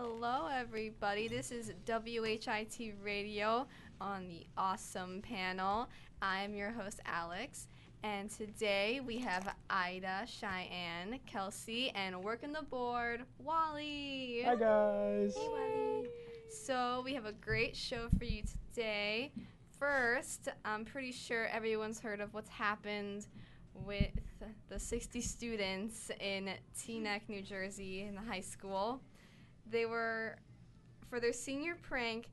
Hello, everybody. This is WHIT Radio on the Awesome Panel. I'm your host, Alex, and today we have Ida, Cheyenne, Kelsey, and working the board, Wally. Hi, guys. Hey, Wally. So we have a great show for you today. First, I'm pretty sure everyone's heard of what's happened with the 60 students in Teaneck, New Jersey, in the high school. They were, for their senior prank,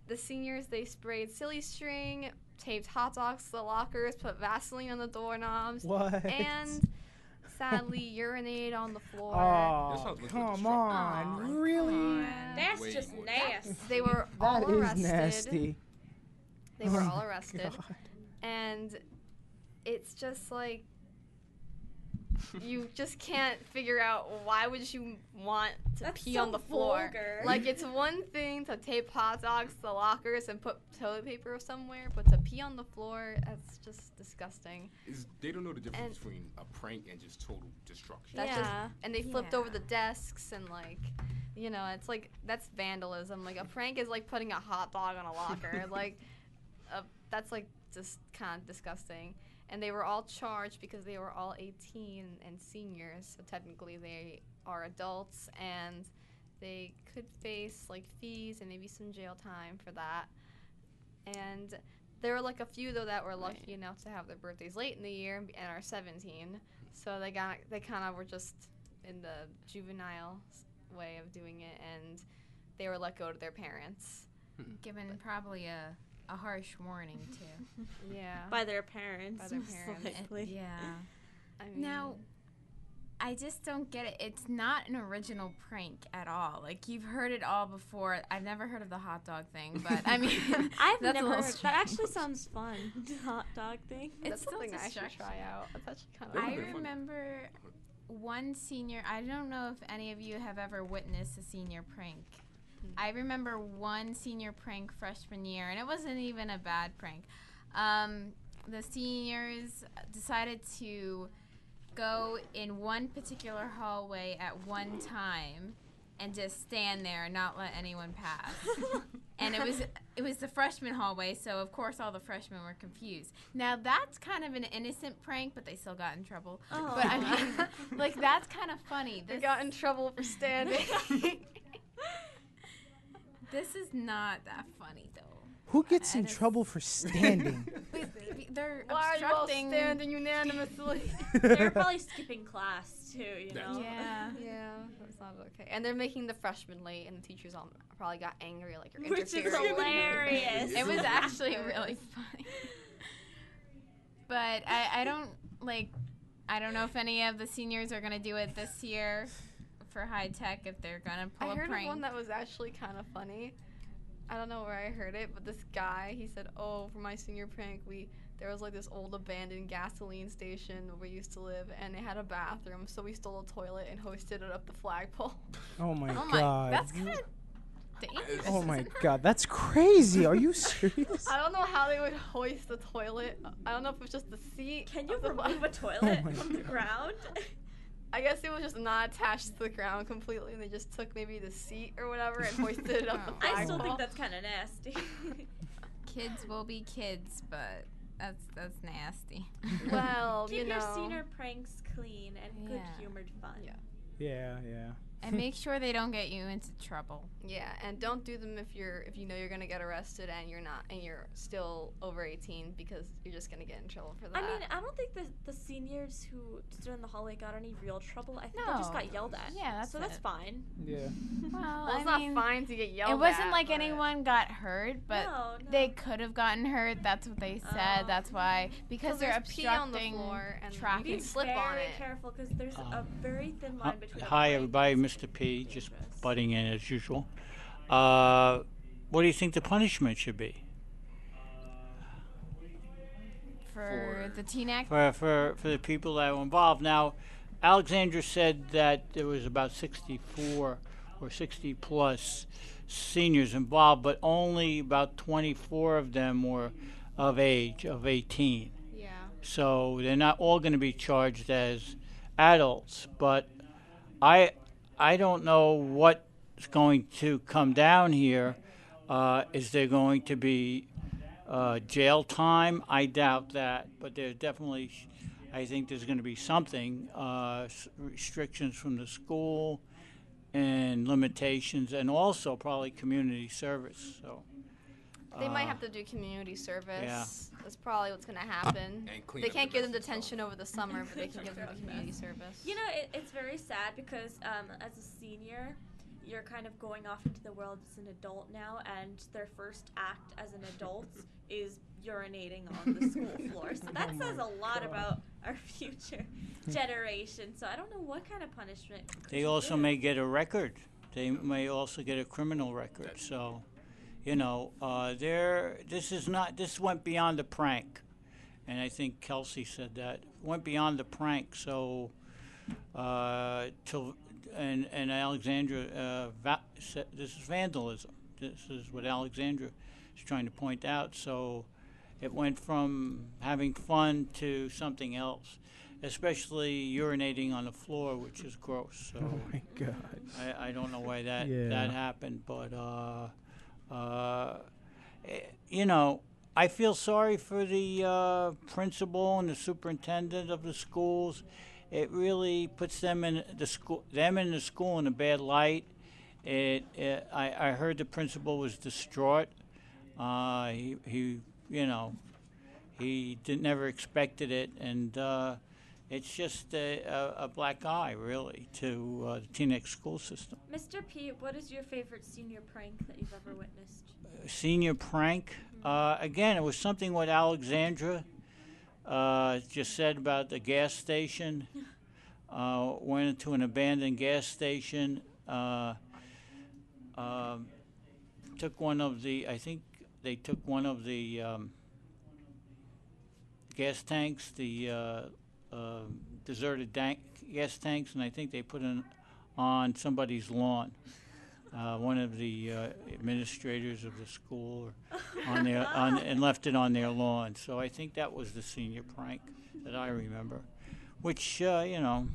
the seniors, they sprayed silly string, taped hot dogs to the lockers, put Vaseline on the doorknobs, What? and sadly urinated on the floor. Oh, come on. Oh, Really? come on. That's Way just more. nasty. They were That all is arrested. nasty. They were Oh all my arrested. God. And it's just like, you just can't figure out why would you want to That's pee so on the floor. vulgar. Like, it's one thing to tape hot dogs to the lockers and put toilet paper somewhere, but to pee on the floor, that's just disgusting. They don't know the difference And- between a prank and just total destruction. That's just, Yeah. and they flipped over Yeah. the desks and like, you know, it's like, that's vandalism. Like, a prank is like putting a hot dog on a locker. Like, that's like just kind of disgusting. And they were all charged because they were all 18 and seniors, so technically they are adults, and they could face like fees and maybe some jail time for that. And there were like a few though that were lucky enough to have their birthdays late in the year and are 17, so they kind of were just in the juvenile way of doing it, and they were let go to their parents. Given probably a harsh warning too. Yeah. By their parents. By their most parents. likely. Yeah. I mean, Now, I just don't get it. It's not an original prank at all. Like, you've heard it all before. I've never heard of the hot dog thing, but I mean, I've that's a never little heard. That actually sounds fun. Hot dog thing. It's that's still something I should destruction. try out. That's actually kind That of I would've been fun. remember one senior. I don't know if any of you have ever witnessed a senior prank. I remember one senior prank freshman year, and it wasn't even a bad prank. The seniors decided to go in one particular hallway at one time and just stand there and not let anyone pass. And it was the freshman hallway, so of course all the freshmen were confused. Now that's kind of an innocent prank, but they still got in trouble. Oh. But I mean, like, that's kind of funny. They got in trouble for standing. This is not that funny though. Who gets in And it's- trouble for standing? They're Why are you all obstructing. standing unanimously? They're probably skipping class too, you That's- know? Yeah. Yeah, that's not okay. And they're making the freshmen late, and the teachers all probably got angry, like, you're Which is interfering. hilarious. It was actually really funny. But I don't know if any of the seniors are gonna do it this year for high tech, if they're gonna pull I a heard prank. of one that was actually kind of funny. I don't know where I heard it, but this guy, he said, "Oh, for my senior prank, there was like this old abandoned gasoline station where we used to live, and it had a bathroom, so we stole a toilet and hoisted it up the flagpole." Oh my Oh my, God. that's kind of dangerous. Oh my isn't it? God, that's crazy. Are you serious? I don't know how they would hoist the toilet. I don't know if it was just the seat. Can you of the remove a flag- toilet my from the ground? I guess it was just not attached to the ground completely, and they just took maybe the seat or whatever and hoisted it up the Oh. flagpole. I still think that's kind of nasty. Kids will be kids, but that's nasty. Well, Keep you know. your senior pranks clean and Yeah. good-humored fun. Yeah. Yeah. And make sure they don't get you into trouble. Yeah, and don't do them if you know you're gonna get arrested and you're still over 18, because you're just gonna get in trouble for that. I mean, I don't think the seniors who stood in the hallway got any real trouble. I think they just No. got yelled at. Yeah, that's so that's it. fine. Yeah. well, it's not fine to get yelled at. It wasn't like but- anyone got hurt, but No, no. they could have gotten hurt. That's what they said. Oh. That's why, because So they're there's pee on the obstructing floor and you traffic. can Be slip very on it. careful because there's a very thin line between. a Hi, prank everybody. and Mr. P, something just dangerous. butting in as usual. What do you think the punishment should be for the Teaneck. for the people that were involved? Now, Alexandra said that there was about 64 or 60 plus seniors involved, but only about 24 of them were of age of 18. Yeah. So they're not all going to be charged as adults, but I don't know what what's going to come down here is there going to be jail time? I doubt that, but there's definitely, I think there's going to be something, restrictions from the school and limitations, and also probably community service. So They might have to do community service. yeah. That's probably what's going to happen. And clean They up can't the give them mess detention over the summer, but they can give them community service. You know, it's very sad because as a senior, you're kind of going off into the world as an adult now, and their first act as an adult is urinating on the school floor. So that says a lot about our future generation. So I don't know what kind of punishment. They also may get a record. They may also get a criminal record. So, you know, this went beyond the prank. And I think Kelsey said that. Went beyond the prank. So, and Alexandra said this is vandalism. This is what Alexandra is trying to point out. So it went from having fun to something else, especially urinating on the floor, which is gross. So Oh my God. I don't know why that happened, but you know, I feel sorry for the principal and the superintendent of the schools. It really puts them in the school in a bad light. I heard the principal was distraught. He you know, he never expected it, and it's just a black eye, really, to the Teaneck school system. Mr. P, what is your favorite senior prank that you've ever witnessed? Senior prank. Again, it was something what Alexandra just said about the gas station. Went into an abandoned gas station. Took one of the, I think they took one of the gas tanks, the deserted gas tanks, and I think they put it on somebody's lawn. One of the administrators of the school and left it on their lawn. So I think that was the senior prank that I remember, which you know,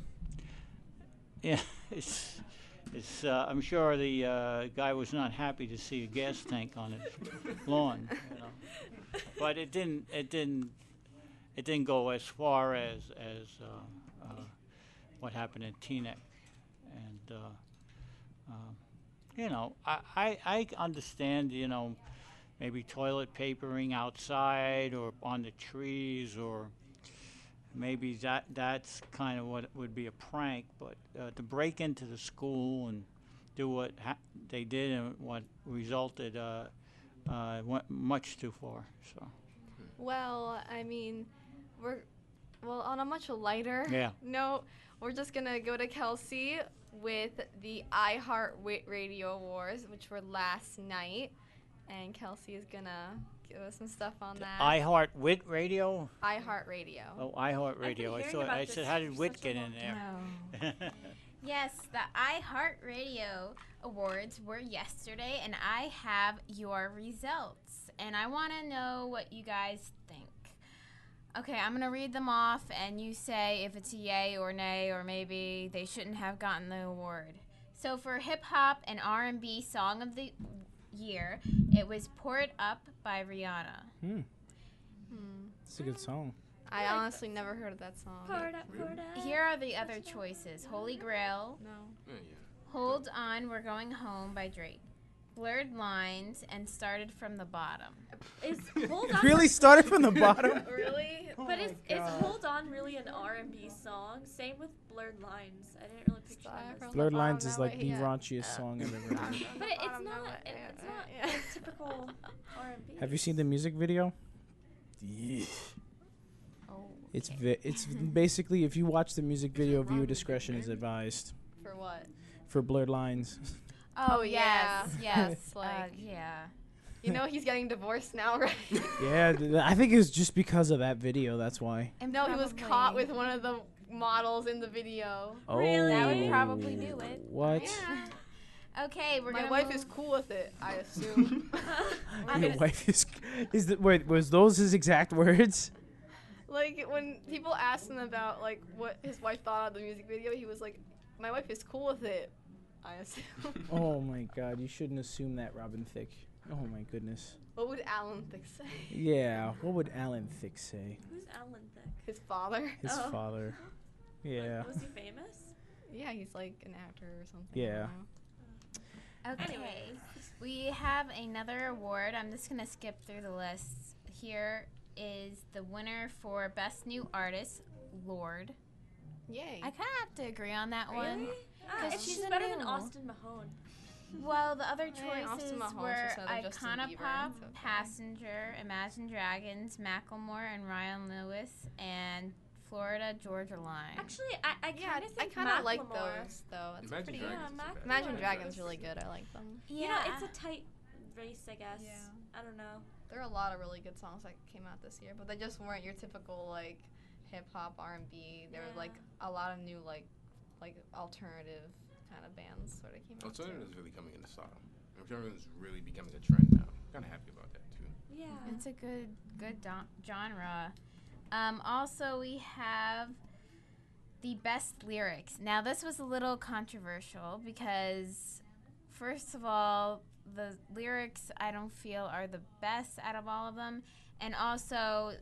yeah, it's I'm sure the guy was not happy to see a gas tank on his lawn, you know. But it didn't go as far as what happened in Teaneck, and you know, I understand, you know, maybe toilet papering outside or on the trees, or maybe that's kind of what would be a prank, but to break into the school and do what they did and what resulted went much too far. So. Well, I mean, on a much lighter note, we're just gonna go to Kelsey with the WHIT Radio Awards, which were last night, and Kelsey is gonna give us some stuff on that. WHIT Radio? iHeartRadio. Oh, iHeartRadio. I said, how did WHIT get in there? Yes, the iHeartRadio Awards were yesterday, and I have your results. And I want to know what you guys think. Okay, I'm going to read them off, and you say if it's a yay or nay, or maybe they shouldn't have gotten the award. So for hip-hop and R&B Song of the Year, it was Pour It Up by Rihanna. It's a good song. I honestly never heard of that song. Pour it up. Here are the other choices. Holy Grail, No. Hold On, We're Going Home by Drake, Blurred Lines, and Started from the Bottom. Is Hold It On really started from the bottom. Really? But is God. Hold On really an R&B song? Same with Blurred Lines. I didn't really picture that. From Blurred the Lines bottom, is that like way, the yeah. raunchiest song I've ever heard. But I it's don't know not. what- It's yeah, not yeah. a typical R&B. Have you seen the music video? Yeah. Oh, It's basically, if you watch the music video, viewer discretion is advised. for what? For Blurred Lines. Oh, yeah. Yes. Like, Yeah. you know he's getting divorced now, right? Yeah, I think it was just because of that video. That's why. And No, he was caught with one of the models in the video. Oh, Really? That would probably do it. What? Yeah. Okay, we're My gonna wife move. is cool with it, I assume. Your wife wait, was those his exact words? Like, when people asked him about, like, what his wife thought of the music video, he was like, my wife is cool with it. I assume. Oh my God, you shouldn't assume that, Robin Thicke. Oh my goodness. What would Alan Thicke say? Yeah, what would Alan Thicke say? Who's Alan Thicke? His father? His Oh. father. Yeah. Like, was he famous? Yeah, he's like an actor or something. Yeah. Okay. Anyways. We have another award. I'm just going to skip through the list. Here is the winner for Best New Artist, Lorde. Yay. I kind of have to agree on that one. Really? Because She's she's a better than new. Austin Mahone. Well, the other Yeah, Austin choices Mahone were just said Justin Bieber, Iconopop, it's okay. Passenger, Imagine Dragons, Macklemore, and Ryan Lewis, and Florida Georgia Line. Actually, I Yeah, kind of I think kind of like Macklemore- those though. It's Imagine pretty. Dragons. Yeah, is Mac- bad. Imagine Yeah. Dragons really good. I like them. Yeah, You know, it's a tight race, I guess. Yeah. I don't know. There are a lot of really good songs that came out this year, but they just weren't your typical like hip hop R&B. There were like a lot of new like alternative kind of bands sort of came out. Alternative too. is really coming into style. Alternative is really becoming a trend now. Kind of happy about that too. Yeah. It's a good genre. Also, we have the best lyrics. Now, this was a little controversial because, first of all, the lyrics I don't feel are the best out of all of them, and also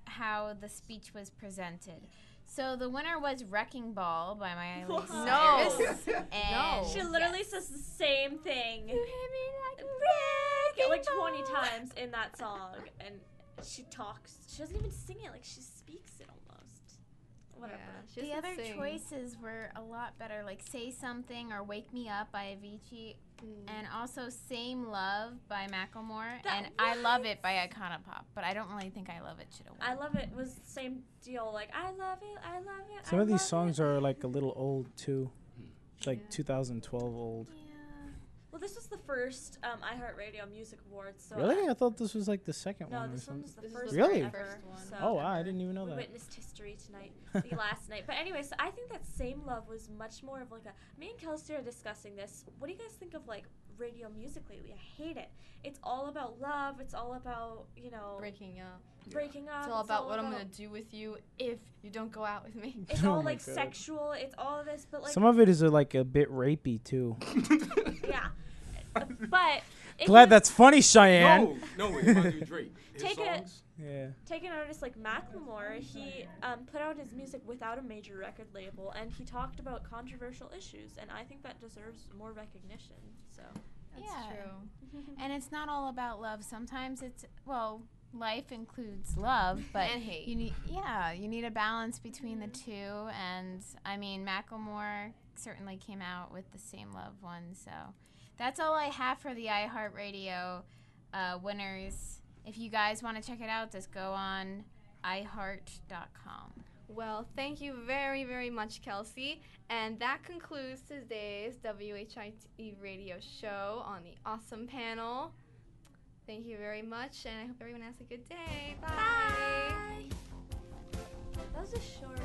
how the speech was presented. So the winner was "Wrecking Ball" by Miley No. Cyrus. And No. She literally says the same thing. You hit me like a Like wrecking 20 ball. times in that song, and she talks. She doesn't even sing it; like she speaks it almost. Whatever. Yeah, she The doesn't other sing. choices were a lot better, like "Say Something" or "Wake Me Up" by Avicii, and also "Same Love" by Macklemore, That- and "I Love what? It" by Iconopop. But I don't really think "I Love It" should have won. I love it. Was the same deal. Like I love it. I love it. Some I of these love songs it. are like a little old too. Like Yeah. 2012 old. Yeah. Well, this was the first iHeartRadio Music Awards. So Really? I thought this was like the second No, one or this one something. was the This is first the one Really? ever. first one. So Oh wow, I didn't even know we that. witnessed history tonight, the last night. But anyways, I think that "Same Love" was much more of like a. Me and Kelsey are discussing this. What do you guys think of like radio music lately? I hate it. It's all about love. It's all about Breaking up. breaking up. It's all about what I'm gonna do with you if you don't go out with me. It's Oh all my like God. sexual. It's all of this, but like Some of it is like a bit rapey too. yeah. But if Glad you that's funny, Cheyenne. No, it reminds me of Drake. His Take it- songs. Yeah. take an artist like Macklemore, he put out his music without a major record label, and he talked about controversial issues, and I think that deserves more recognition. So That's Yeah. true. And it's not all about love. Sometimes it's life includes love, but And hate. you need a balance between the two. And I mean, Macklemore certainly came out with the "Same Love" one. So that's all I have for the iHeartRadio winners. If you guys want to check it out, just go on iHeart.com. Well, thank you very, very much, Kelsey. And that concludes today's WHIT radio show on the Awesome Panel. Thank you very much, and I hope everyone has a good day. Bye. that was a short.